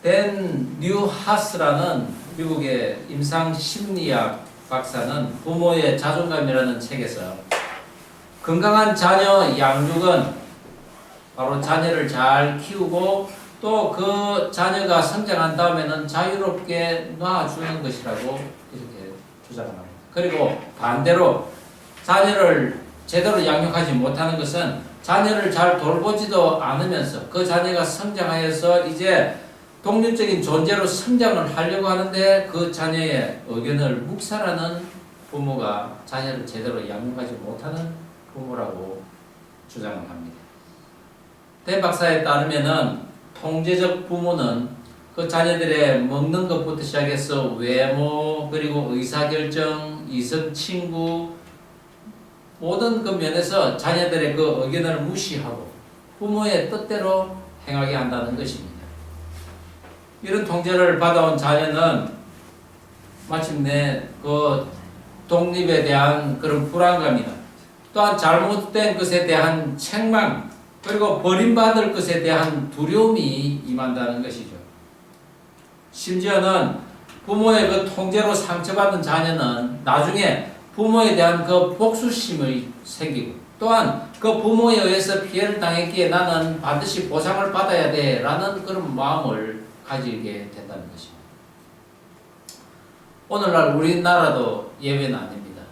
댄 뉴하스라는 미국의 임상심리학 박사는 부모의 자존감이라는 책에서 건강한 자녀 양육은 바로 자녀를 잘 키우고 또 그 자녀가 성장한 다음에는 자유롭게 놔주는 것이라고 이렇게 주장합니다. 그리고 반대로 자녀를 제대로 양육하지 못하는 것은 자녀를 잘 돌보지도 않으면서 그 자녀가 성장하여서 이제 독립적인 존재로 성장을 하려고 하는데 그 자녀의 의견을 묵살하는 부모가 자녀를 제대로 양육하지 못하는 부모라고 주장을 합니다. 대 박사에 따르면은 통제적 부모는 그 자녀들의 먹는 것부터 시작해서 외모 그리고 의사결정, 이성 친구 모든 그 면에서 자녀들의 그 의견을 무시하고 부모의 뜻대로 행하게 한다는 것입니다. 이런 통제를 받아온 자녀는 마침내 그 독립에 대한 그런 불안감이나 또한 잘못된 것에 대한 책망 그리고 버림받을 것에 대한 두려움이 임한다는 것이죠. 심지어는 부모의 그 통제로 상처받은 자녀는 나중에 부모에 대한 그 복수심이 생기고 또한 그 부모에 의해서 피해를 당했기에 나는 반드시 보상을 받아야 돼 라는 그런 마음을 가지게 된다는 것입니다. 오늘날 우리나라도 예외는 아닙니다.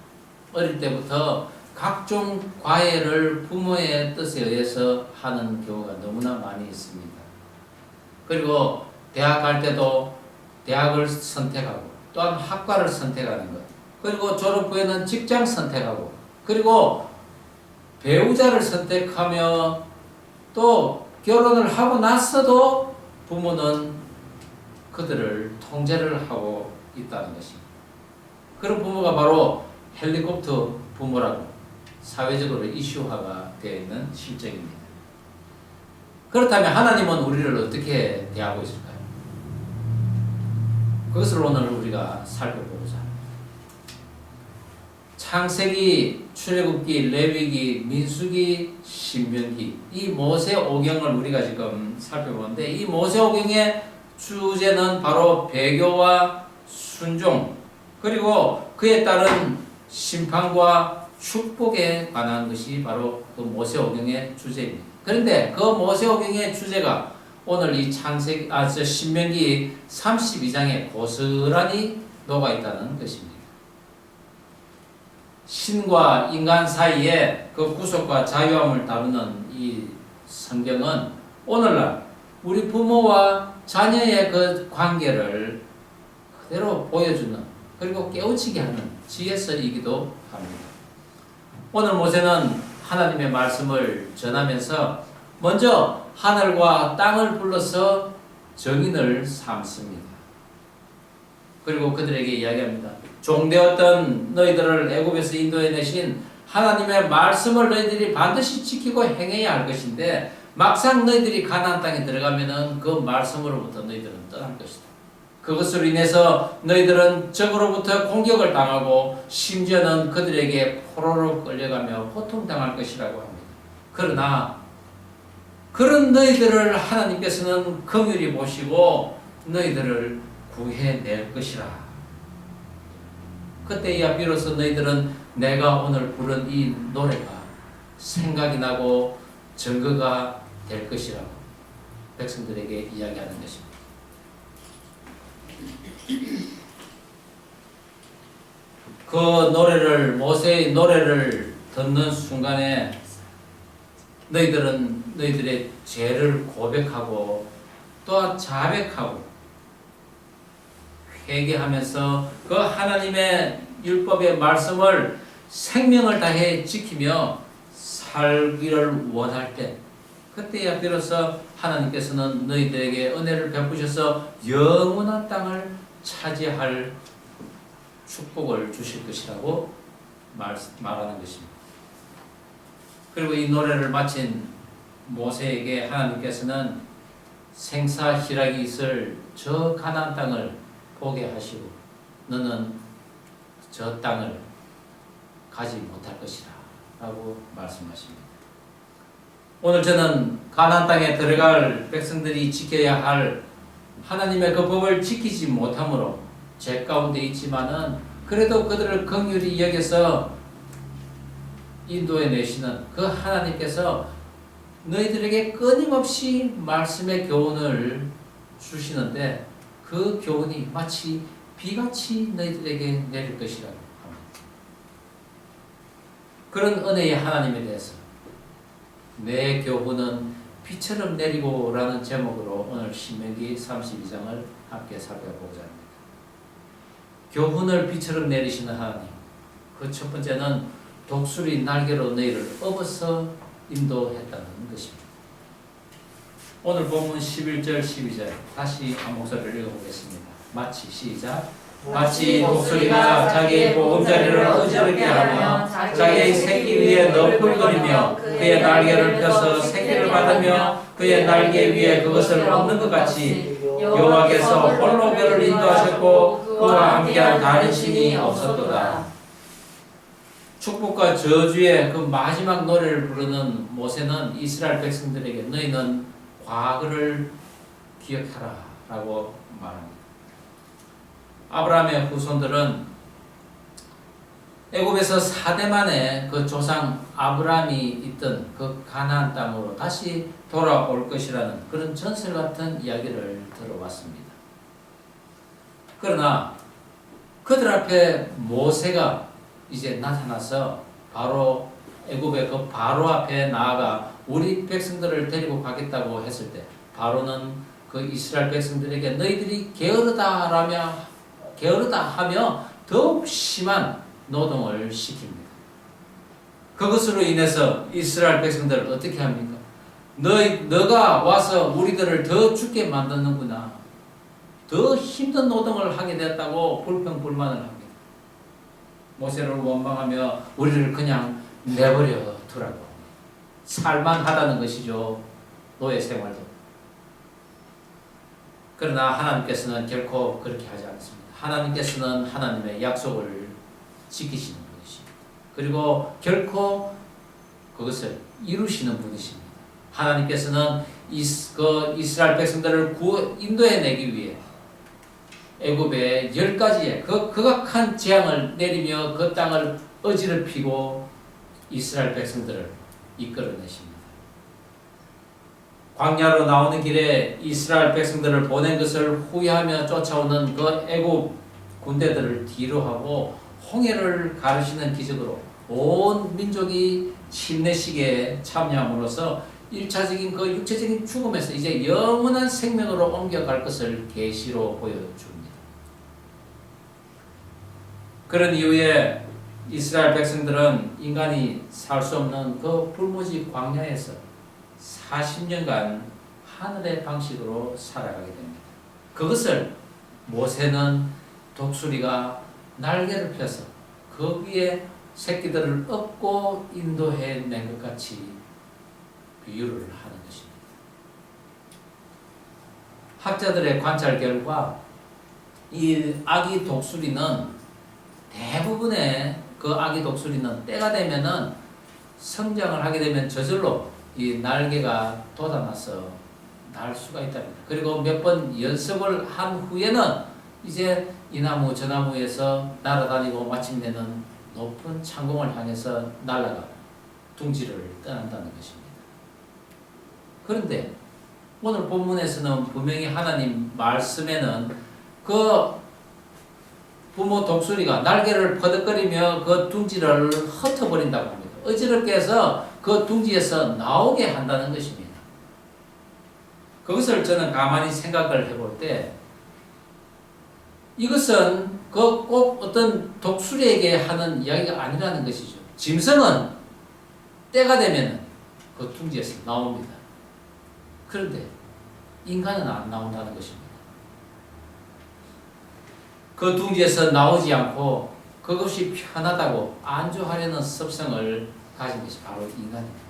어릴 때부터 각종 과외를 부모의 뜻에 의해서 하는 경우가 너무나 많이 있습니다. 그리고 대학 갈 때도 대학을 선택하고 또한 학과를 선택하는 것 그리고 졸업 후에는 직장 선택하고 그리고 배우자를 선택하며 또 결혼을 하고 나서도 부모는 그들을 통제를 하고 있다는 것입니다. 그런 부모가 바로 헬리콥터 부모라고 사회적으로 이슈화가 되어 있는 실정입니다. 그렇다면 하나님은 우리를 어떻게 대하고 있을까요? 그것을 오늘 우리가 살펴보고자 합니다. 창세기, 출애굽기, 레위기, 민수기, 신명기 이 모세오경을 우리가 지금 살펴보는데 이 모세오경의 주제는 바로 배교와 순종 그리고 그에 따른 심판과 축복에 관한 것이 바로 그 모세오경의 주제입니다. 그런데 그 모세오경의 주제가 오늘 이 신명기 32장에 고스란히 녹아 있다는 것입니다. 신과 인간 사이에 그 구속과 자유함을 다루는 이 성경은 오늘날 우리 부모와 자녀의 그 관계를 그대로 보여주는 그리고 깨우치게 하는 지혜서이기도 합니다. 오늘 모세는 하나님의 말씀을 전하면서 먼저 하늘과 땅을 불러서 정인을 삼습니다. 그리고 그들에게 이야기합니다. 종되었던 너희들을 애굽에서 인도해내신 하나님의 말씀을 너희들이 반드시 지키고 행해야 할 것인데 막상 너희들이 가나안 땅에 들어가면은 그 말씀으로부터 너희들은 떠날 것이다. 그것으로 인해서 너희들은 적으로부터 공격을 당하고 심지어는 그들에게 포로로 끌려가며 고통당할 것이라고 합니다. 그러나 그런 너희들을 하나님께서는 긍휼히 보시고 너희들을 구해낼 것이라. 그때야 비로소 너희들은 내가 오늘 부른 이 노래가 생각이 나고 증거가 될 것이라고 백성들에게 이야기하는 것입니다. 그 노래를 모세의 노래를 듣는 순간에 너희들은 너희들의 죄를 고백하고 또한 자백하고 회개하면서 그 하나님의 율법의 말씀을 생명을 다해 지키며 살기를 원할 때 그때야 비로소 하나님께서는 너희들에게 은혜를 베푸셔서 영원한 땅을 차지할 축복을 주실 것이라고 말하는 것입니다. 그리고 이 노래를 마친 모세에게 하나님께서는 생사희락이 있을 저 가나안 땅을 보게 하시고 너는 저 땅을 가지 못할 것이라 라고 말씀하십니다. 오늘 저는 가나안 땅에 들어갈 백성들이 지켜야 할 하나님의 그 법을 지키지 못함으로 죄 가운데 있지만은 그래도 그들을 긍휼히 여겨서 인도해 내시는 그 하나님께서 너희들에게 끊임없이 말씀의 교훈을 주시는데 그 교훈이 마치 비같이 너희들에게 내릴 것이라고 합니다. 그런 은혜의 하나님에 대해서 내 교훈은 비처럼 내리고 라는 제목으로 오늘 신명기 32장을 함께 살펴보고자 합니다. 교훈을 비처럼 내리시는 하나님. 그 첫 번째는 독수리 날개로 너희를 업어서 인도했다는 것입니다. 오늘 본문 11절 12절 다시 한 목소리를 읽어보겠습니다. 마치 시작. 마치 독수리가 자기의 보금자리를 어지럽게 하며 자기의 새끼 위에 너풀거리며 그의 날개를 펴서 새끼를 받으며 그의 날개 위에 그것을 얻는 것 같이 여호와께서 홀로 그를 인도하셨고 그와 함께한 다른 신이 없었도다. 축복과 저주의 그 마지막 노래를 부르는 모세는 이스라엘 백성들에게 너희는 과거를 기억하라 라고 말합니다. 아브라함의 후손들은 애굽에서 4대 만에 그 조상 아브라함이 있던 그 가나안 땅으로 다시 돌아올 것이라는 그런 전설 같은 이야기를 들어왔습니다. 그러나 그들 앞에 모세가 이제 나타나서 바로 애굽의 그 바로 앞에 나아가 우리 백성들을 데리고 가겠다고 했을 때 바로는 그 이스라엘 백성들에게 너희들이 게으르다 하며 더욱 심한 노동을 시킵니다. 그것으로 인해서 이스라엘 백성들을 어떻게 합니까? 너가 와서 우리들을 더 죽게 만드는구나. 더 힘든 노동을 하게 됐다고 불평불만을 합니다. 모세를 원망하며 우리를 그냥 내버려 두라고. 살만하다는 것이죠. 노예 생활도. 그러나 하나님께서는 결코 그렇게 하지 않습니다. 하나님께서는 하나님의 약속을 지키시는 분이십니다. 그리고 결코 그것을 이루시는 분이십니다. 하나님께서는 이스라엘 백성들을 인도해내기 위해 애굽에 10가지의 그 극악한 재앙을 내리며 그 땅을 어지럽히고 이스라엘 백성들을 이끌어내십니다. 광야로 나오는 길에 이스라엘 백성들을 보낸 것을 후회하며 쫓아오는 그 애굽 군대들을 뒤로 하고 홍해를 가르시는 기적으로 온 민족이 침례식에 참여함으로써 1차적인 그 육체적인 죽음에서 이제 영원한 생명으로 옮겨갈 것을 계시로 보여줍니다. 그런 이후에 이스라엘 백성들은 인간이 살 수 없는 그 불모지 광야에서 40년간 하늘의 방식으로 살아가게 됩니다. 그것을 모세는 독수리가 날개를 펴서 거기에 새끼들을 업고 인도해낸 것 같이 비유를 하는 것입니다. 학자들의 관찰 결과 이 아기 독수리는 대부분의 그 아기 독수리는 때가 되면은 성장을 하게 되면 저절로 이 날개가 돋아나서 날 수가 있답니다. 그리고 몇 번 연습을 한 후에는 이제 이 나무 저 나무에서 날아다니고 마침내는 높은 창공을 향해서 날아가 둥지를 떠난다는 것입니다. 그런데 오늘 본문에서는 분명히 하나님 말씀에는 그 부모 독수리가 날개를 퍼덕거리며 그 둥지를 흩어버린다고 합니다. 어지럽게 해서 그 둥지에서 나오게 한다는 것입니다. 그것을 저는 가만히 생각을 해볼 때 이것은 그 꼭 어떤 독수리에게 하는 이야기가 아니라는 것이죠. 짐승은 때가 되면 그 둥지에서 나옵니다. 그런데 인간은 안 나온다는 것입니다. 그 둥지에서 나오지 않고 그것이 편하다고 안주하려는 습성을 가진 것이 바로 인간입니다.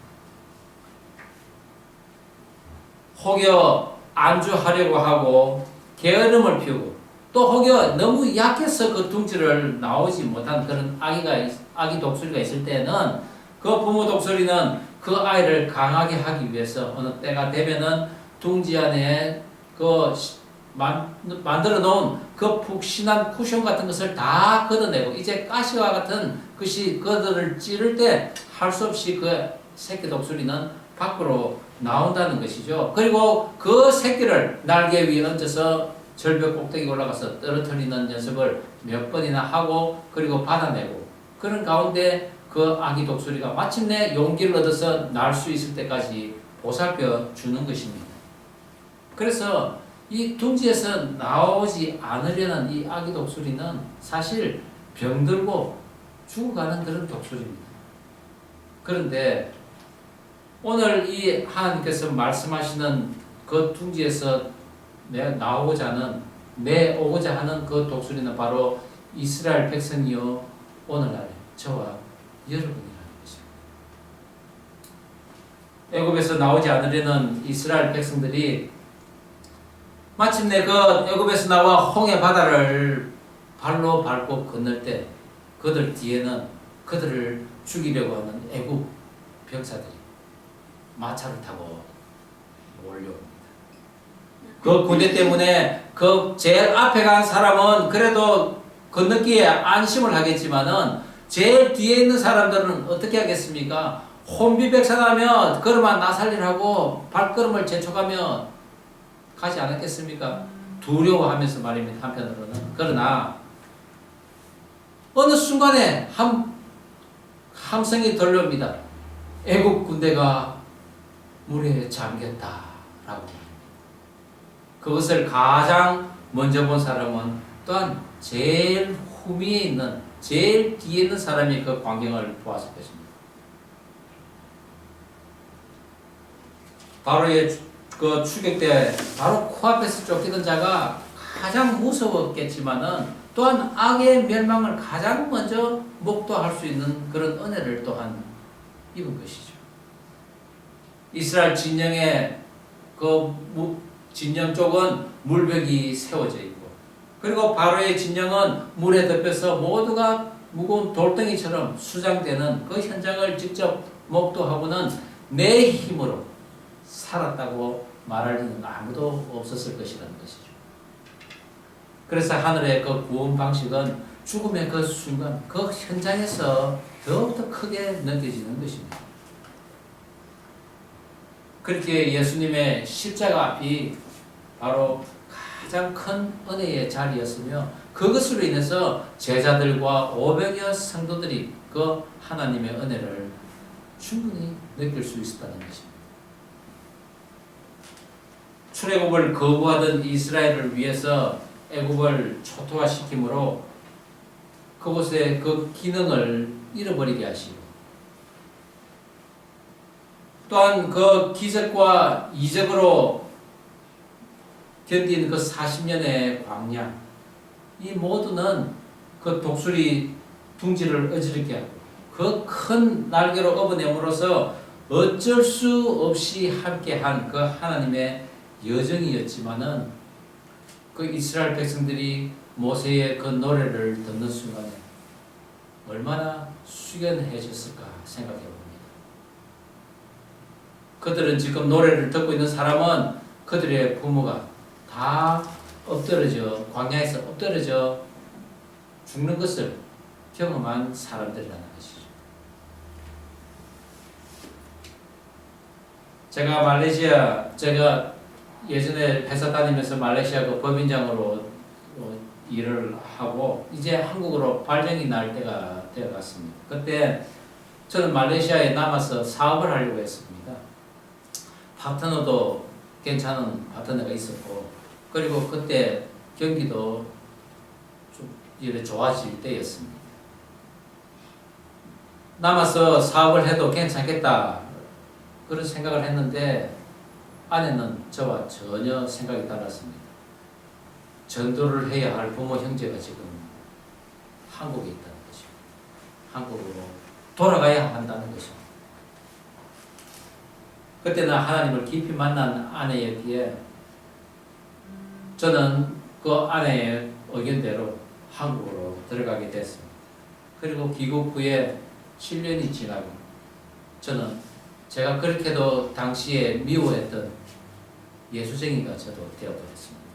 혹여 안주하려고 하고 게으름을 피우고 또 혹여 너무 약해서 그 둥지를 나오지 못한 그런 아기 독수리가 있을 때는 그 부모 독수리는 그 아이를 강하게 하기 위해서 어느 때가 되면은 둥지 안에 그 만들어 놓은 그 푹신한 쿠션 같은 것을 다 걷어내고 이제 가시와 같은 것이 그들을 찌를 때 할 수 없이 그 새끼 독수리는 밖으로 나온다는 것이죠. 그리고 그 새끼를 날개 위에 얹어서 절벽 꼭대기 올라가서 떨어뜨리는 연습을 몇 번이나 하고 그리고 받아내고 그런 가운데 그 아기 독수리가 마침내 용기를 얻어서 날 수 있을 때까지 보살펴 주는 것입니다. 그래서 이 둥지에서 나오지 않으려는 이 아기 독수리는 사실 병들고 죽어가는 그런 독수리입니다. 그런데 오늘 이 하나님께서 말씀하시는 그 둥지에서 내오고자 하는 그 독수리는 바로 이스라엘 백성이요 오늘날 저와 여러분이라는 것입니다. 애굽에서 나오지 않으려는 이스라엘 백성들이 마침내 그 애굽에서 나와 홍해 바다를 발로 밟고 건널 때 그들 뒤에는 그들을 죽이려고 하는 애굽 병사들이 마차를 타고 몰려옵니다. 그 군대 때문에 그 제일 앞에 간 사람은 그래도 건너기에 안심을 하겠지만은 제일 뒤에 있는 사람들은 어떻게 하겠습니까? 혼비백산하며 걸음아 나 살리라고 발걸음을 재촉하며 가지 않았겠습니까? 두려워하면서 말입니다. 한편으로는. 그러나 어느 순간에 함성이 들려옵니다. 애국 군대가 물에 잠겼다라고. 그것을 가장 먼저 본 사람은 또한 제일 후미에 있는 제일 뒤에 있는 사람이 그 광경을 보았을 것입니다. 바로 그 추격 때 바로 코앞에서 쫓기던 자가 가장 무서웠겠지만은 또한 악의 멸망을 가장 먼저 목도할 수 있는 그런 은혜를 또한 입은 것이죠. 이스라엘 진영의 진영 쪽은 물벽이 세워져 있고 그리고 바로의 진영은 물에 덮여서 모두가 무거운 돌덩이처럼 수장되는 그 현장을 직접 목도하고는 내 힘으로 살았다고 말할 리는 아무도 없었을 것이라는 것이죠. 그래서 하늘의 그 구원 방식은 죽음의 그 순간, 그 현장에서 더욱더 크게 느껴지는 것입니다. 그렇게 예수님의 십자가 앞이 바로 가장 큰 은혜의 자리였으며 그것으로 인해서 제자들과 500여 성도들이 그 하나님의 은혜를 충분히 느낄 수 있었다는 것입니다. 출애굽을 거부하던 이스라엘을 위해서 애굽을 초토화시키므로 그곳의 그 기능을 잃어버리게 하시고 또한 그 기적과 이적으로 견딘 그 40년의 광야 이 모두는 그 독수리 둥지를 어지럽게 하고 그 큰 날개로 업어냄으로써 어쩔 수 없이 함께한 그 하나님의 여정이었지만은 그 이스라엘 백성들이 모세의 그 노래를 듣는 순간에 얼마나 숙연해졌을까 생각해 봅니다. 그들은 지금 노래를 듣고 있는 사람은 그들의 부모가 다 엎드러져 광야에서 엎드러져 죽는 것을 경험한 사람들이라는 것이죠. 제가 예전에 회사 다니면서 말레이시아 그 법인장으로 일을 하고 이제 한국으로 발령이 날 때가 되어갔습니다. 그때 저는 말레이시아에 남아서 사업을 하려고 했습니다. 파트너도 괜찮은 파트너가 있었고 그리고 그때 경기도 좀 이래 좋아질 때였습니다. 남아서 사업을 해도 괜찮겠다 그런 생각을 했는데 아내는 저와 전혀 생각이 달랐습니다. 전도를 해야 할 부모 형제가 지금 한국에 있다는 것이고 한국으로 돌아가야 한다는 것입니다. 그때는 하나님을 깊이 만난 아내였기에 저는 그 아내의 의견대로 한국으로 들어가게 됐습니다. 그리고 귀국 후에 7년이 지나고 저는 제가 그렇게도 당시에 미워했던 예수쟁이가 저도 되어버렸습니다.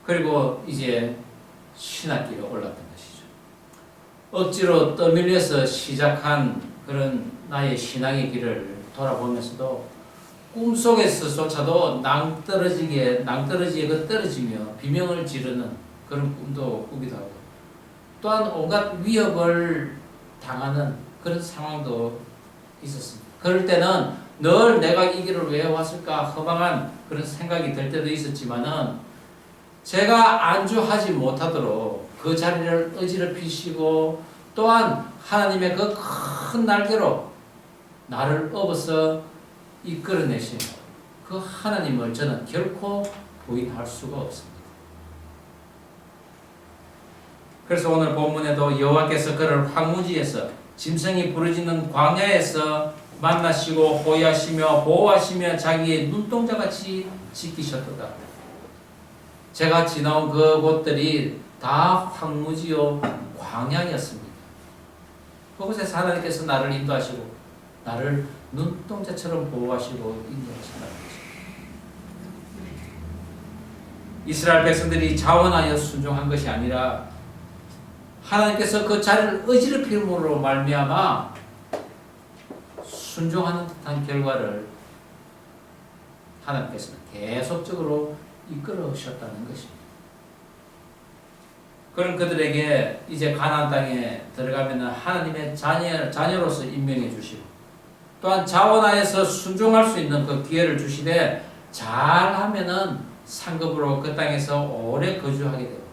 그리고 이제 신학길에 올랐던 것이죠. 억지로 떠밀려서 시작한 그런 나의 신앙의 길을 돌아보면서도 꿈속에서조차도 낭떠러지게 떨어지며 비명을 지르는 그런 꿈도 꾸기도 하고, 또한 온갖 위협을 당하는 그런 상황도 있었습니다. 그럴 때는 늘 내가 이 길을 왜 왔을까 허망한 그런 생각이 들 때도 있었지만은, 제가 안주하지 못하도록 그 자리를 어지럽히시고, 또한 하나님의 그 큰 날개로 나를 업어서 이끌어내신 그 하나님을 저는 결코 부인할 수가 없습니다. 그래서 오늘 본문에도 여호와께서 그를 황무지에서 짐승이 부르짖는 광야에서 만나시고 호위하시며 보호하시며 자기의 눈동자같이 지키셨도다. 제가 지나온 그 곳들이 다 황무지요 광야였습니다. 그곳에서 하나님께서 나를 인도하시고 나를 눈동자처럼 보호하시고 인도하신다는 것입니다. 이스라엘 백성들이 자원하여 순종한 것이 아니라 하나님께서 그 자리를 어지럽힘으로 말미암아 순종하는 듯한 결과를 하나님께서는 계속적으로 이끌어 오셨다는 것입니다. 그런 그들에게 이제 가나안 땅에 들어가면 하나님의 자녀로서 임명해 주시고, 또한 자원하여서 순종할 수 있는 그 기회를 주시되, 잘하면은 상급으로 그 땅에서 오래 거주하게 되고,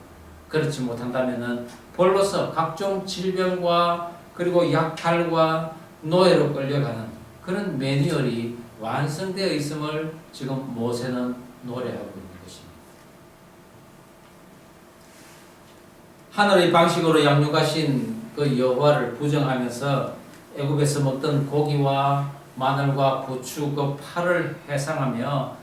그렇지 못한다면은 벌로서 각종 질병과 그리고 약탈과 노예로 끌려가는 그런 매뉴얼이 완성되어 있음을 지금 모세는 노래하고 있는 것입니다. 하늘의 방식으로 양육하신 그 여호와를 부정하면서 애굽에서 먹던 고기와 마늘과 부추 그 파를 해상하며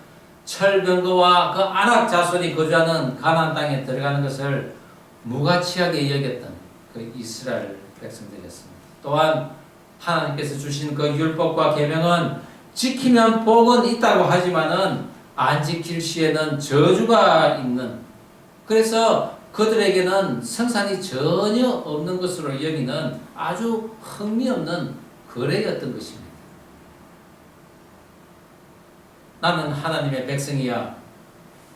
철병거와 그 아낙 자손이 거주하는 가나안 땅에 들어가는 것을 무가치하게 여겼던 그 이스라엘 백성들이었습니다. 또한 하나님께서 주신 그 율법과 계명은 지키면 복은 있다고 하지만은 안 지킬 시에는 저주가 있는, 그래서 그들에게는 성산이 전혀 없는 것으로 여기는 아주 흥미없는 거래였던 것입니다. 나는 하나님의 백성이야,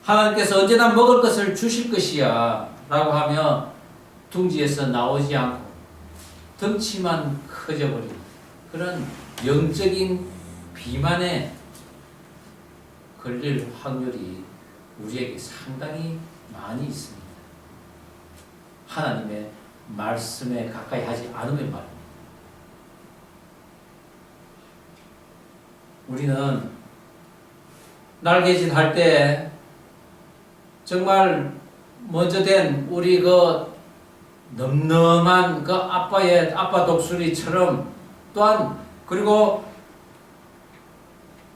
하나님께서 언제나 먹을 것을 주실 것이야 라고 하며 둥지에서 나오지 않고 덩치만 커져버린 그런 영적인 비만에 걸릴 확률이 우리에게 상당히 많이 있습니다. 하나님의 말씀에 가까이 하지 않으면 말입니다. 우리는 날개짓 할 때 정말 먼저 된 우리 그 넘넘한 그 아빠 독수리처럼, 또한 그리고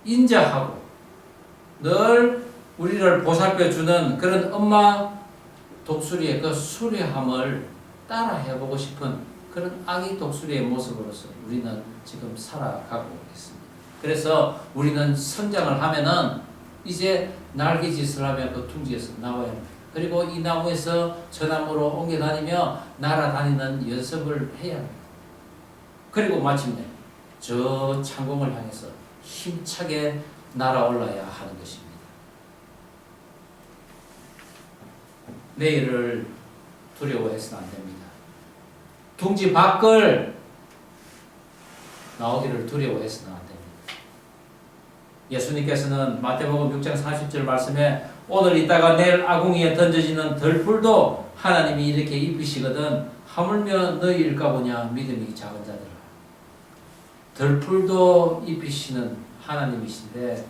인자하고 늘 우리를 보살펴주는 그런 엄마 독수리의 그 수려함을 따라 해보고 싶은 그런 아기 독수리의 모습으로서 우리는 지금 살아가고 있습니다. 그래서 우리는 성장을 하면은 이제 날개짓을 하며 그 둥지에서 나와야 합니다. 그리고 이 나무에서 저 나무로 옮겨 다니며 날아다니는 연습을 해야 합니다. 그리고 마침내 저 창공을 향해서 힘차게 날아올라야 하는 것입니다. 내일을 두려워해서는 안 됩니다. 둥지 밖을 나오기를 두려워해서는 안 됩니다. 예수님께서는 마태복음 6장 40절 말씀에 오늘 있다가 내일 아궁이에 던져지는 덜풀도 하나님이 이렇게 입히시거든 하물며 너희일까 보냐 믿음이 작은 자들아. 덜풀도 입히시는 하나님이신데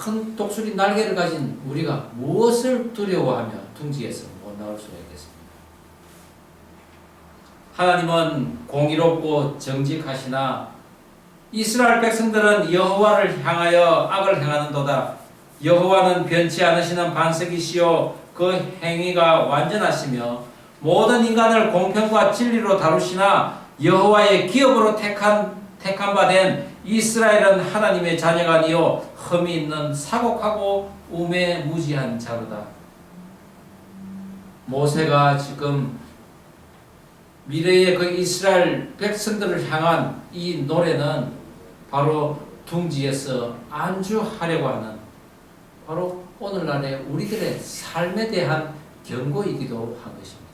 큰 독수리 날개를 가진 우리가 무엇을 두려워하며 둥지에서 못 나올 수가 있겠습니까? 하나님은 공의롭고 정직하시나 이스라엘 백성들은 여호와를 향하여 악을 행하는도다. 여호와는 변치 않으시는 반석이시요 그 행위가 완전하시며 모든 인간을 공평과 진리로 다루시나 여호와의 기업으로 택한 바 된 이스라엘은 하나님의 자녀가 아니요 흠이 있는 사곡하고 우매무지한 자로다. 모세가 지금 미래의 그 이스라엘 백성들을 향한 이 노래는 바로 둥지에서 안주하려고 하는 바로 오늘날의 우리들의 삶에 대한 경고이기도 한 것입니다.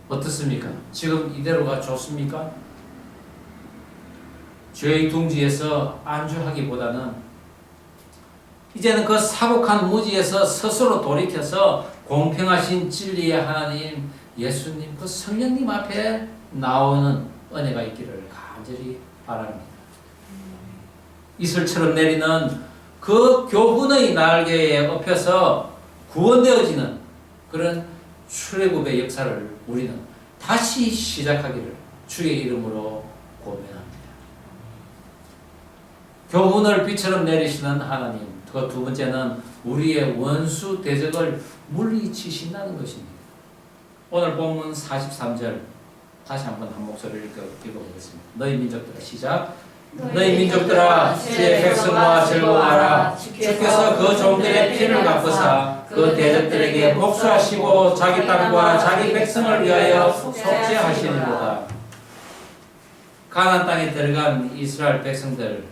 어떻습니까? 지금 이대로가 좋습니까? 죄의 둥지에서 안주하기보다는 이제는 그 사곡한 무지에서 스스로 돌이켜서 공평하신 진리의 하나님 예수님 그 성령님 앞에 나오는 은혜가 있기를 간절히 바랍니다. 이슬처럼 내리는 그 교훈의 날개에 엎여서 구원되어지는 그런 출애굽의 역사를 우리는 다시 시작하기를 주의 이름으로 고백합니다. 교훈을 비처럼 내리시는 하나님, 그 두 번째는 우리의 원수 대적을 물리치신다는 것입니다. 오늘 본문 43절 다시 한번 한 목소리를 읽어보겠습니다. 너희 민족들아 시작. 너희 민족들아 주의 백성과 즐거워하라. 주께서 그 종들의 피를 갚으사 그 대적들에게 복수하시고 자기 땅과 자기 백성을 위하여 속죄하시리로다. 가나안 땅에 들어간 이스라엘 백성들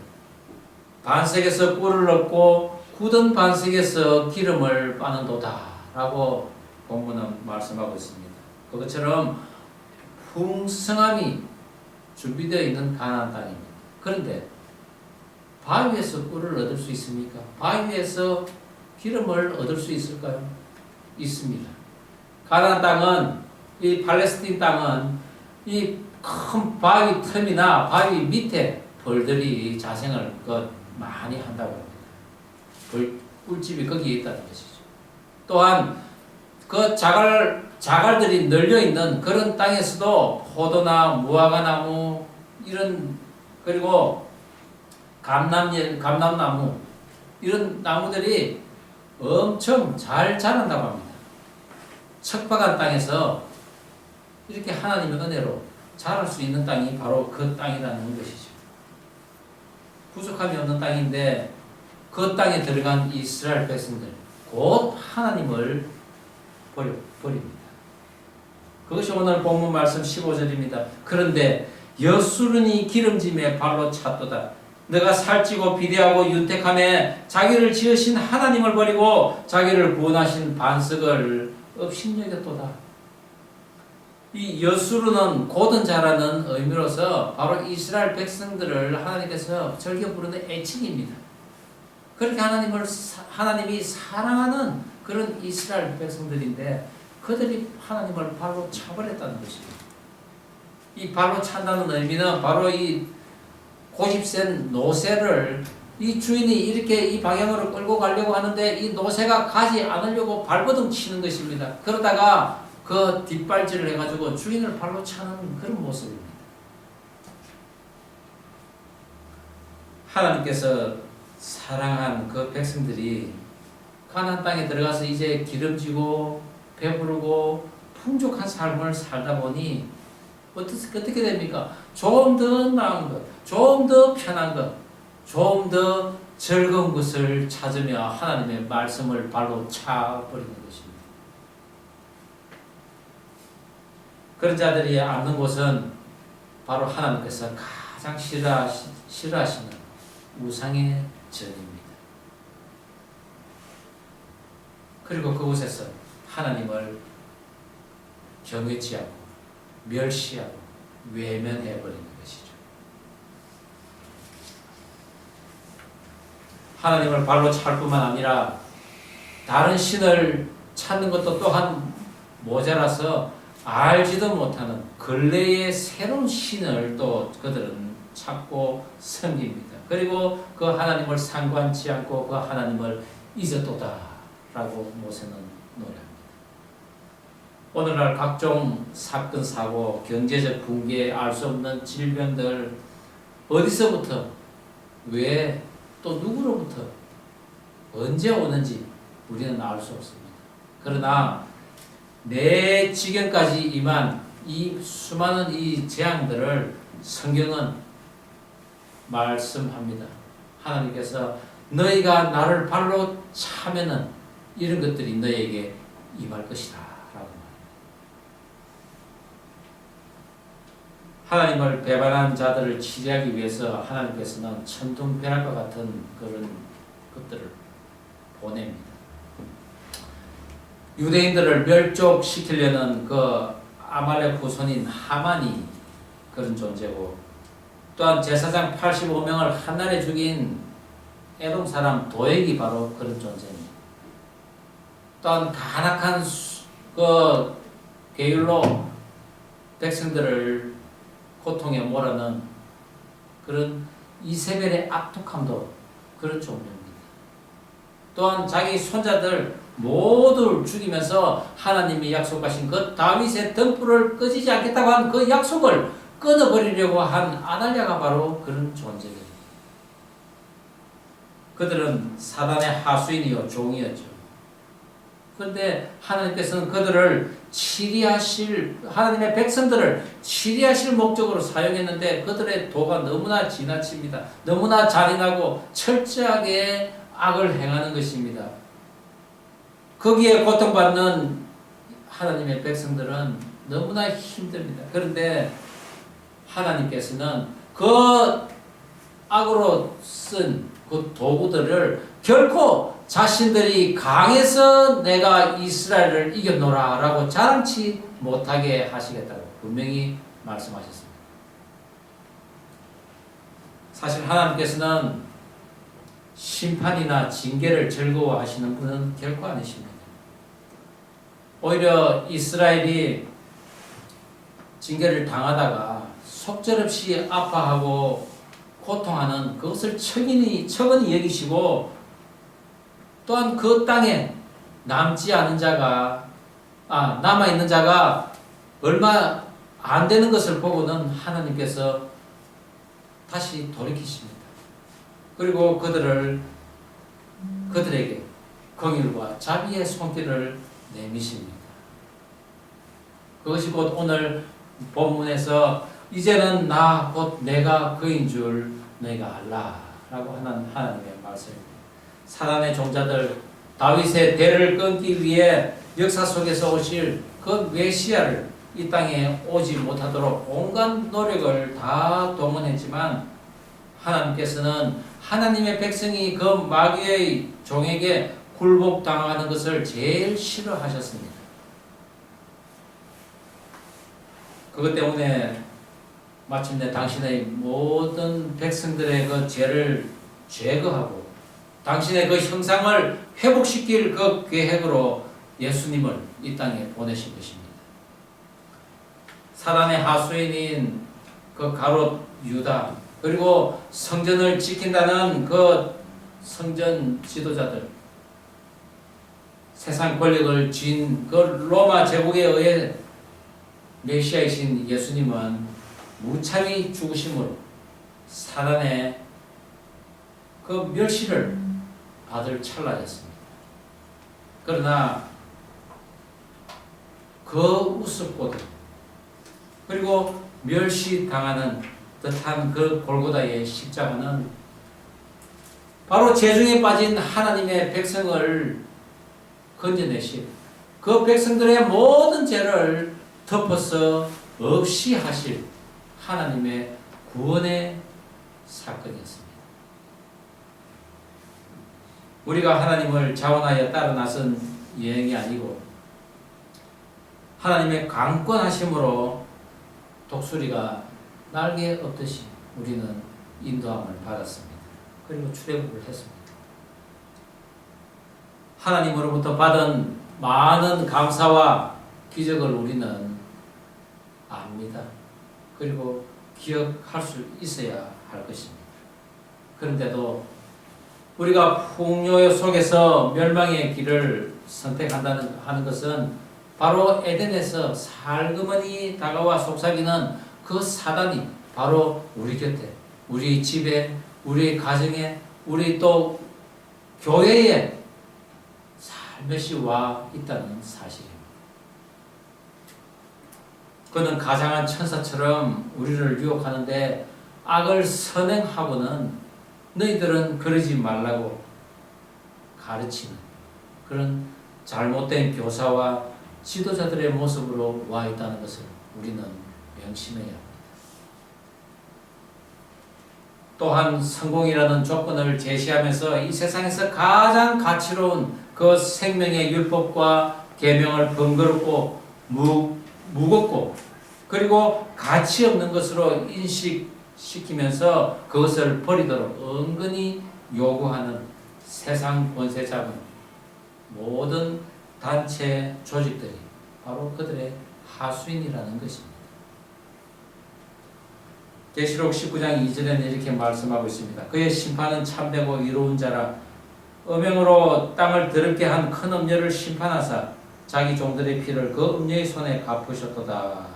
반석에서 꿀을 얻고 굳은 반석에서 기름을 빠는도다 라고 본문은 말씀하고 있습니다. 그것처럼 풍성함이 준비되어 있는 가나안 땅입니다. 그런데 바위에서 꿀을 얻을 수 있습니까? 바위에서 기름을 얻을 수 있을까요? 있습니다. 가나안 땅은 이 팔레스틴 땅은 이 큰 바위 틈이나 바위 밑에 벌들이 자생을 많이 한다고 합니다. 꿀집이 거기에 있다는 것이죠. 또한 그 자갈들이 널려 있는 그런 땅에서도 포도나 무화과나무 이런 그리고 감람나무 이런 나무들이 엄청 잘 자란다고 합니다. 척박한 땅에서 이렇게 하나님의 은혜로 자랄 수 있는 땅이 바로 그 땅이라는 것이죠. 부족함이 없는 땅인데 그 땅에 들어간 이스라엘 백성들 곧 하나님을 버립니다. 그것이 오늘 본문 말씀 15절입니다. 그런데 여수르니 기름짐에 발로 찼도다. 내가 살찌고 비대하고 윤택함에 자기를 지으신 하나님을 버리고 자기를 구원하신 반석을 업신여겼도다. 이 여수르는 곧은 자라는 의미로서 바로 이스라엘 백성들을 하나님께서 즐겨 부르는 애칭입니다. 그렇게 하나님이 사랑하는 그런 이스라엘 백성들인데 그들이 하나님을 발로 차버렸다는 것입니다. 이 발로 찬다는 의미는 바로 이 고집센 노새를 이 주인이 이렇게 이 방향으로 끌고 가려고 하는데 이 노새가 가지 않으려고 발버둥 치는 것입니다. 그러다가 그 뒷발질을 해가지고 주인을 발로 차는 그런 모습입니다. 하나님께서 사랑한 그 백성들이 가나안 땅에 들어가서 이제 기름지고 배부르고 풍족한 삶을 살다 보니 어떻게 됩니까? 좀 더 나은 것, 좀 더 편한 것, 좀 더 즐거운 것을 찾으며 하나님의 말씀을 발로 차버리는 것입니다. 그런 자들이 앉는 곳은 바로 하나님께서 가장 싫어하시는 우상의 전입니다. 그리고 그곳에서 하나님을 경외치 않고 멸시하고 외면해버리는 것이죠. 하나님을 발로 찰 뿐만 아니라 다른 신을 찾는 것도 또한 모자라서 알지도 못하는 근래의 새로운 신을 또 그들은 찾고 섬깁니다. 그리고 그 하나님을 상관치 않고 그 하나님을 잊었도다 라고 모세는 노래합니다. 오늘날 각종 사건, 사고, 경제적 붕괴, 알 수 없는 질병들 어디서부터 왜 또 누구로부터 언제 오는지 우리는 알 수 없습니다. 그러나 내 지경까지 임한 이 수많은 이 재앙들을 성경은 말씀합니다. 하나님께서 너희가 나를 발로 차면은 이런 것들이 너희에게 임할 것이다 라고 말합니다. 하나님을 배반한 자들을 치리하기 위해서 하나님께서는 천둥벼락과 같은 그런 것들을 보냅니다. 유대인들을 멸족시키려는 그 아말렉 후손인 하만이 그런 존재고, 또한 제사장 85명을 한날에 죽인 에돔 사람 도액이 바로 그런 존재입니다. 또한 간악한 그 계율로 백성들을 고통에 몰아넣은 그런 이세벨의 악독함도 그런 존재입니다. 또한 자기 손자들 모두를 죽이면서 하나님이 약속하신 그 다윗의 등불을 꺼지지 않겠다고 한 그 약속을 끊어버리려고 한 아달랴가 바로 그런 존재입니다. 그들은 사단의 하수인이요 종이었죠. 그런데 하나님께서는 그들을 치리하실, 하나님의 백성들을 치리하실 목적으로 사용했는데 그들의 도가 너무나 지나칩니다. 너무나 잔인하고 철저하게 악을 행하는 것입니다. 거기에 고통받는 하나님의 백성들은 너무나 힘듭니다. 그런데 하나님께서는 그 악으로 쓴 그 도구들을 결코 자신들이 강해서 내가 이스라엘을 이겨노라 라고 자랑치 못하게 하시겠다고 분명히 말씀하셨습니다. 사실 하나님께서는 심판이나 징계를 즐거워하시는 분은 결코 아니십니다. 오히려 이스라엘이 징계를 당하다가 속절없이 아파하고 고통하는 그것을 척은히 여기시고, 또한 그 땅에 남아있는 자가 얼마 안 되는 것을 보고는 하나님께서 다시 돌이키십니다. 그리고 그들에게 긍휼과 자비의 손길을 내미십니다. 그것이 곧 오늘 본문에서 이제는 나 곧 내가 그인 줄 너희가 알라 라고 하는 하나님의 말씀입니다. 사단의 종자들, 다윗의 대를 끊기 위해 역사 속에서 오실 그 메시아를 이 땅에 오지 못하도록 온갖 노력을 다 동원했지만 하나님께서는 하나님의 백성이 그 마귀의 종에게 굴복당하는 것을 제일 싫어하셨습니다. 그것 때문에 마침내 당신의 모든 백성들의 그 죄를 제거하고 당신의 그 형상을 회복시킬 그 계획으로 예수님을 이 땅에 보내신 것입니다. 사단의 하수인인 그 가롯 유다, 그리고 성전을 지킨다는 그 성전 지도자들, 세상 권력을 쥔 그 로마 제국에 의해 메시아이신 예수님은 무참히 죽으심으로 사단의 그 멸시를 받을 찰나였습니다. 그러나 그 우습고도 그리고 멸시당하는 듯한 그 골고다의 십자가는 바로 죄중에 빠진 하나님의 백성을 건져내실, 그 백성들의 모든 죄를 덮어서 없이 하실 하나님의 구원의 사건이었습니다. 우리가 하나님을 자원하여 따라 나선 여행이 아니고 하나님의 강권하심으로 독수리가 날개 없듯이 우리는 인도함을 받았습니다. 그리고 출애굽을 했습니다. 하나님으로부터 받은 많은 감사와 기적을 우리는 압니다. 그리고 기억할 수 있어야 할 것입니다. 그런데도 우리가 풍요 속에서 멸망의 길을 선택한다는 하는 것은 바로 에덴에서 살그머니 다가와 속삭이는 그 사단이 바로 우리 곁에, 우리 집에, 우리 가정에, 우리 또 교회에 살며시 와 있다는 사실입니다. 그는 가장한 천사처럼 우리를 유혹하는데 악을 선행하고는 너희들은 그러지 말라고 가르치는 그런 잘못된 교사와 지도자들의 모습으로 와 있다는 것을 우리는 명심해야 합니다. 또한 성공이라는 조건을 제시하면서 이 세상에서 가장 가치로운 그 생명의 율법과 계명을 번거롭고 무겁고 그리고 가치 없는 것으로 인식시키면서 그것을 버리도록 은근히 요구하는 세상 권세 잡은 모든 단체 조직들이 바로 그들의 하수인이라는 것입니다. 계시록 19장 2절에는 이렇게 말씀하고 있습니다. 그의 심판은 참되고 이로운 자라 음행으로 땅을 더럽게 한 큰 음녀를 심판하사 자기 종들의 피를 그 음녀의 손에 갚으셨도다.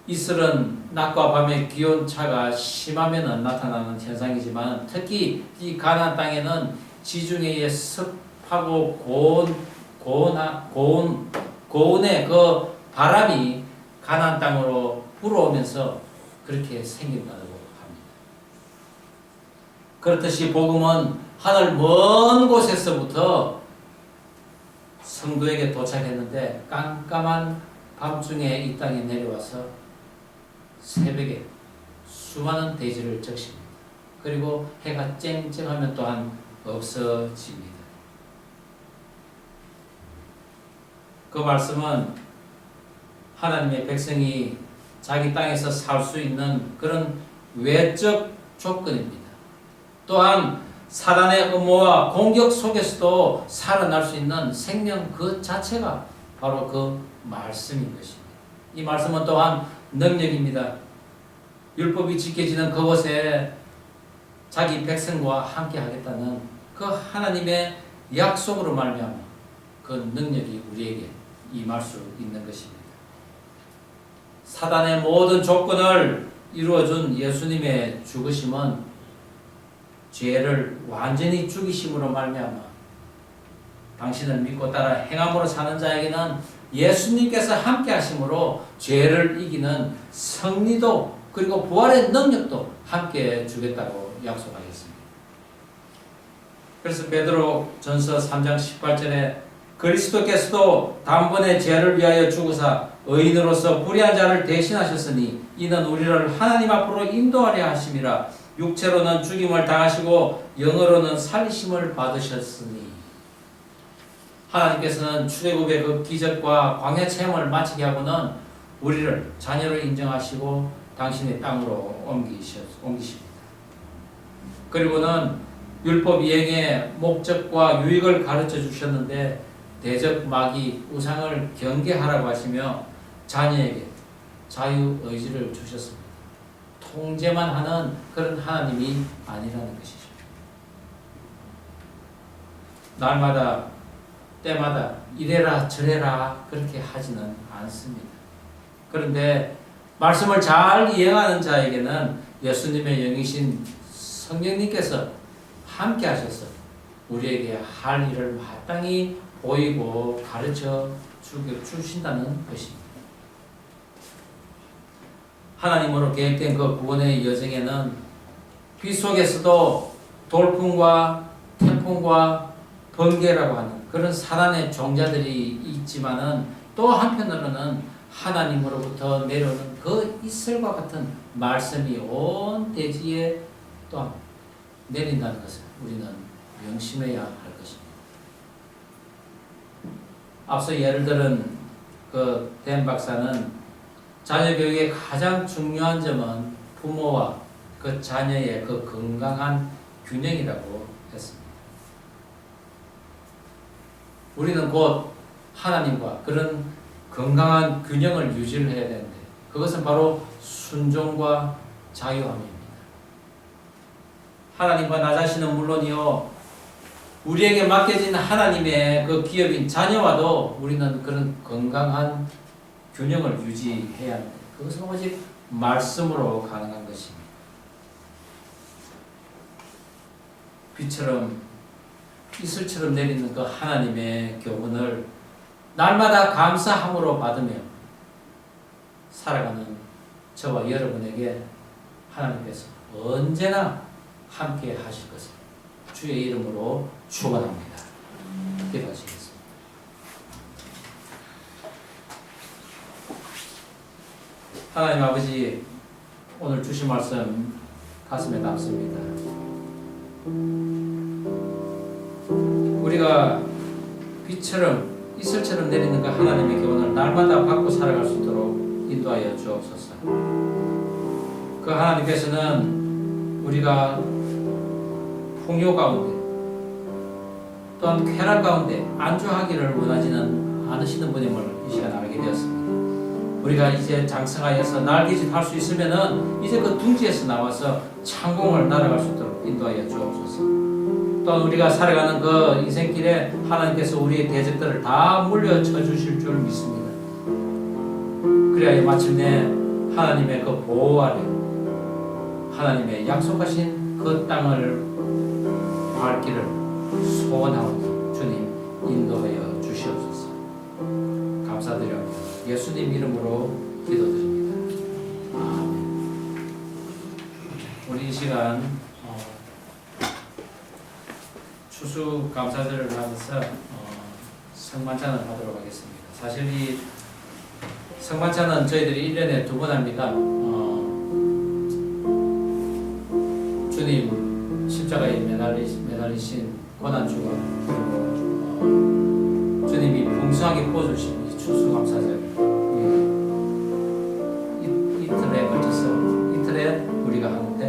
이슬은 낮과 밤의 기온차가 심하면 나타나는 현상이지만 특히 이 가나안 땅에는 지중해의 습하고 고온의 그 바람이 가나안 땅으로 불어오면서 그렇게 생긴다고 합니다. 그렇듯이 복음은 하늘 먼 곳에서부터 성도에게 도착했는데 깜깜한 밤중에 이 땅에 내려와서 새벽에 수많은 대지를 적십니다. 그리고 해가 쨍쨍하면 또한 없어집니다. 그 말씀은 하나님의 백성이 자기 땅에서 살 수 있는 그런 외적 조건입니다. 또한 사단의 음모와 공격 속에서도 살아날 수 있는 생명 그 자체가 바로 그 말씀인 것입니다. 이 말씀은 또한 능력입니다. 율법이 지켜지는 그곳에 자기 백성과 함께 하겠다는 그 하나님의 약속으로 말미암아 그 능력이 우리에게 임할 수 있는 것입니다. 사단의 모든 조건을 이루어준 예수님의 죽으심은 죄를 완전히 죽이심으로 말미암아 당신을 믿고 따라 행함으로 사는 자에게는 예수님께서 함께 하심으로 죄를 이기는 승리도 그리고 부활의 능력도 함께 주겠다고 약속하셨습니다. 그래서 베드로 전서 3장 18절에 그리스도께서도 단번에 죄를 위하여 죽으사 의인으로서 불의한 자를 대신하셨으니 이는 우리를 하나님 앞으로 인도하려 하심이라. 육체로는 죽임을 당하시고 영으로는 살리심을 받으셨으니 하나님께서는 출애굽의 그 기적과 광야 체험을 마치게 하고는 우리를 자녀로 인정하시고 당신의 땅으로 옮기십니다. 그리고는 율법 이행의 목적과 유익을 가르쳐 주셨는데 대적 마귀 우상을 경계하라고 하시며 자녀에게 자유의지를 주셨습니다. 통제만 하는 그런 하나님이 아니라는 것이죠. 날마다 때마다 이래라 저래라 그렇게 하지는 않습니다. 그런데 말씀을 잘 이행하는 자에게는 예수님의 영이신 성령님께서 함께 하셔서 우리에게 할 일을 마땅히 보이고 가르쳐 주신다는 것입니다. 하나님으로 계획된 그 구원의 여정에는 비 속에서도 돌풍과 태풍과 번개라고 하는 그런 사단의 종자들이 있지만은 또 한편으로는 하나님으로부터 내려오는 그 이슬과 같은 말씀이 온 대지에 또 내린다는 것을 우리는 명심해야 할 것입니다. 앞서 예를 들은 그 댄 박사는 자녀 교육의 가장 중요한 점은 부모와 그 자녀의 그 건강한 균형이라고 했습니다. 우리는 곧 하나님과 그런 건강한 균형을 유지를 해야 되는데 그것은 바로 순종과 자유함입니다. 하나님과 나 자신은 물론이요 우리에게 맡겨진 하나님의 그 기업인 자녀와도 우리는 그런 건강한 균형을 유지해야 합니다. 그것은 오직 말씀으로 가능한 것입니다. 비처럼 이슬처럼 내리는 그 하나님의 교훈을 날마다 감사함으로 받으며 살아가는 저와 여러분에게 하나님께서 언제나 함께 하실 것을 주의 이름으로 축원합니다. 기도하시겠습니다. 하나님 아버지, 오늘 주신 말씀 가슴에 남습니다. 우리가 비처럼 이슬처럼 내리는 그 하나님의 교훈을 날마다 받고 살아갈 수 있도록 인도하여 주옵소서. 그 하나님께서는 우리가 풍요 가운데 또한 쾌락 가운데 안주하기를 원하지는 않으시는 분임을 이 시간 알게 되었습니다. 우리가 이제 장성하여서 날개짓 할 수 있으면은 이제 그 둥지에서 나와서 창공을 날아갈 수 있도록 인도하여 주옵소서. 또한 우리가 살아가는 그 인생길에 하나님께서 우리의 대적들을 다 물려쳐 주실 줄 믿습니다. 그래야 마침내 하나님의 그 보호 아래 하나님의 약속하신 그 땅을 밟기를 소원하오니 주님 인도하여 주시옵소서. 감사드립니다. 예수님 이름으로 기도드립니다. 아멘. 우리 이 시간 추수 감사절을 하면서 성만찬을 하도록 하겠습니다. 사실 이 성만찬은 저희들이 1년에 2번 합니다. 주님 십자가에 매달리신 고난주간 그리고 주님이 풍성하게 부어주신 이 추수감사절 이틀에 걸쳐서 이틀에 우리가 하는데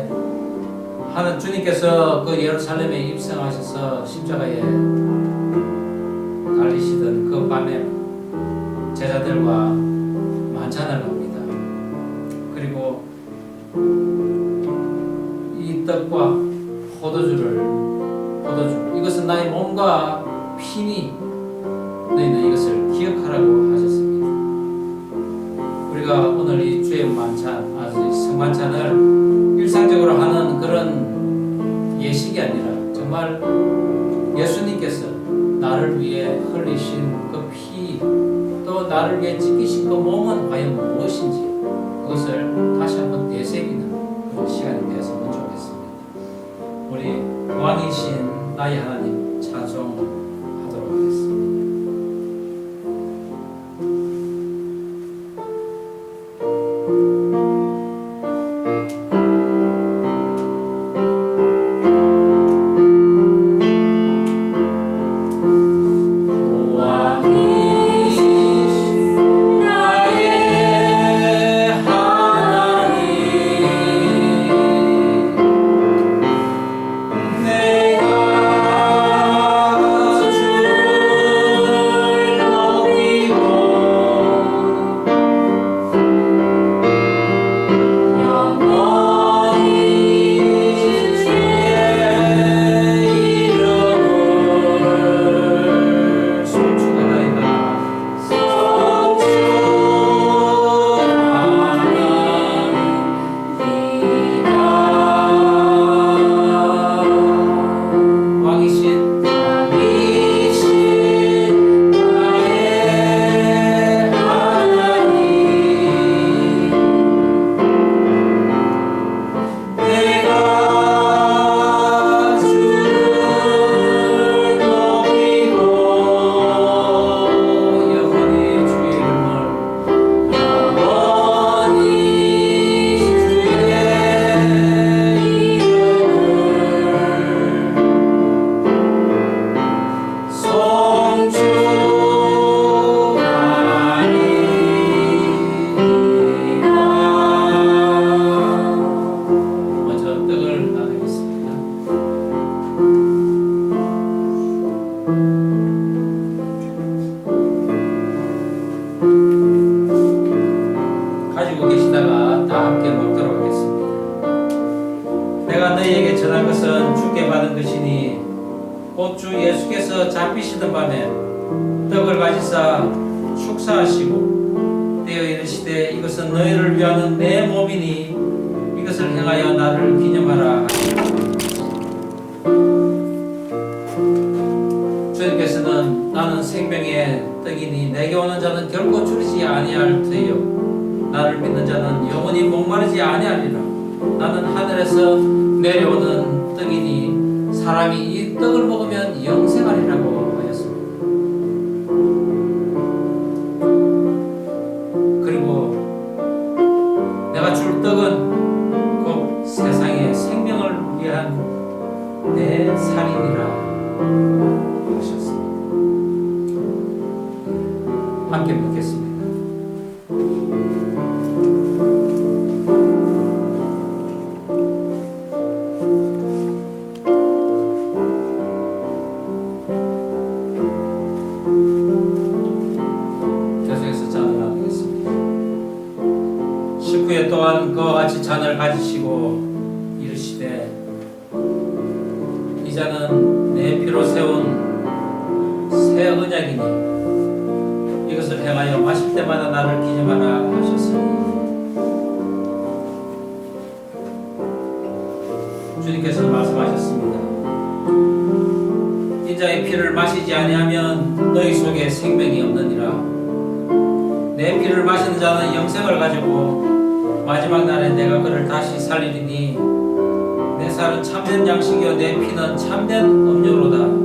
하는 주님께서 그 예루살렘에 입성하셔서 십자가에 달리시던 그 밤에 제자들과 만찬을 합니다. 그리고 이 떡과 포도주 이것은 나의 몸과 피니 너희는 이것을 기억하라고 하셨습니다. 우리가 오늘 이 주의 만찬, 성만찬을 일상적으로 하는 그런 예식이 아니라 정말 예수님께서 나를 위해 흘리신 그 피, 또 나를 위해 찢기신 그 몸은 과연 무엇인지 그것을 다시 한번 되새기는 그런 시간이 되었으면 좋겠습니다. 우리 왕이신 나의 하나님 찬송하도록 하겠습니다. 가지고 계시다가 다 함께 먹도록 하겠습니다. 내가 너희에게 전한 것은 주께 받은 것이니 곧 주 예수께서 잡히시던 밤에 떡을 가지사 축사하시고 떼어 이르시되 이것은 너희를 위하는 내 몸이니 이것을 행하여 나를 기념하라 하시니라. 주님께서는 나는 생명의 떡이니 내게 오는 자는 결코 줄이지 아니할 터이요 나를 믿는 자는 영원히 목마르지 아니하리라. 나는 하늘에서 내려오는 떡이니 사람이 이 떡을 먹으면 영생하리라고 하였습니다. 그리고 내가 줄 떡은 곧 세상의 생명을 위한 내 살이니라 하셨습니다. 함께 묻겠습니다. 계속해서 잔을 나누겠습니다. 19회 또한 그와 같이 잔을 가지시고 이르시되 이 잔은 내 피로 세운 새 언약이니 이것을 행하여 마실 때마다 나를 기념하라 하셨으니 주님께서 말씀하셨습니다. 인자의 피를 마시지 아니하면 너희 속에 생명이 없느니라. 내 피를 마시는 자는 영생을 가지고 마지막 날에 내가 그를 다시 살리리니 내 살은 참된 양식이요 내 피는 참된 음료로다.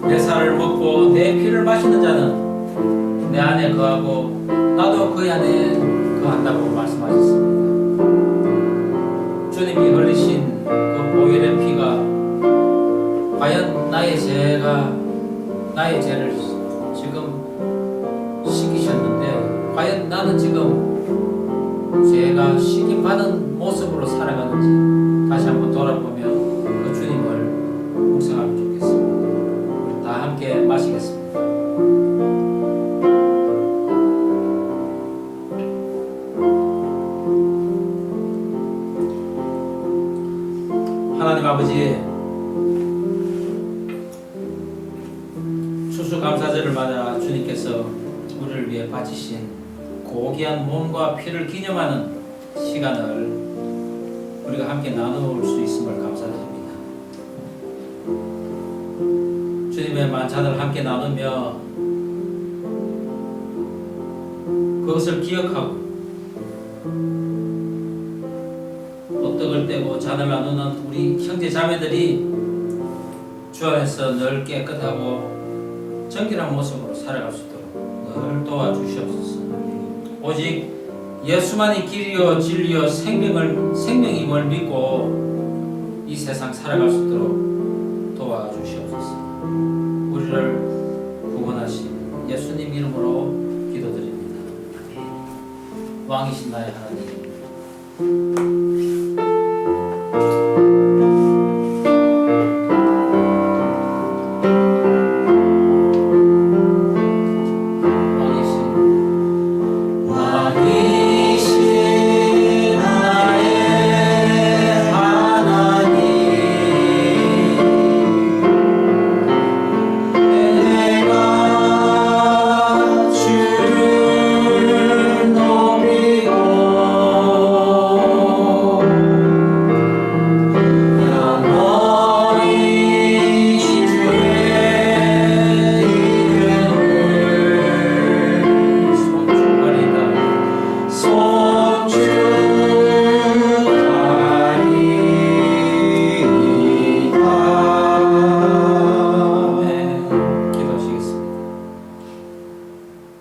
내 살을 먹고 내 피를 마시는 자는 내 안에 거하고 나도 그의 안에 거한다고 말씀하셨습니다. 주님이 흘리신 그 보혈의 피가 과연 나의 죄를 지금 씻기셨는데 과연 나는 지금 죄가 씻김받은 모습으로 살아가는지 다시 한번 돌아보며 그 주님을 묵상하면 좋겠습니다. 우리 다 함께 마시겠습니다. 하나님 아버지, 추수감사절을 맞아 주님께서 우리를 위해 바치신 고귀한 몸과 피를 기념하는 시간을 우리가 함께 나눌 수 있음을 감사드립니다. 주님의 만찬을 함께 나누며 그것을 기억하고 떡을 떼고 잔을 나누는 우리 형제 자매들이 주 안에서 늘 깨끗하고 정결한 모습으로 살아갈 수 있도록 늘 도와주시옵소서. 오직 예수만이 길이요 진리요 생명임을 믿고 이 세상 살아갈 수 있도록 도와주시옵소서. 우리를 구원하신 예수님 이름으로 기도드립니다. 왕이신 나의 하나님,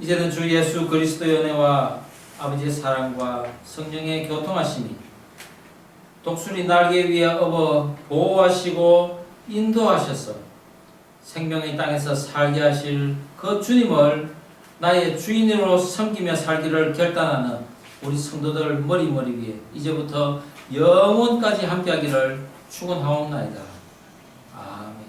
이제는 주 예수 그리스도의 은혜와 아버지의 사랑과 성령의 교통하심이 독수리 날개 위에 업어 보호하시고 인도하셔서 생명의 땅에서 살게 하실 그 주님을 나의 주인으로 섬기며 살기를 결단하는 우리 성도들 머리 위에 이제부터 영원까지 함께하기를 축원하옵나이다. 아멘.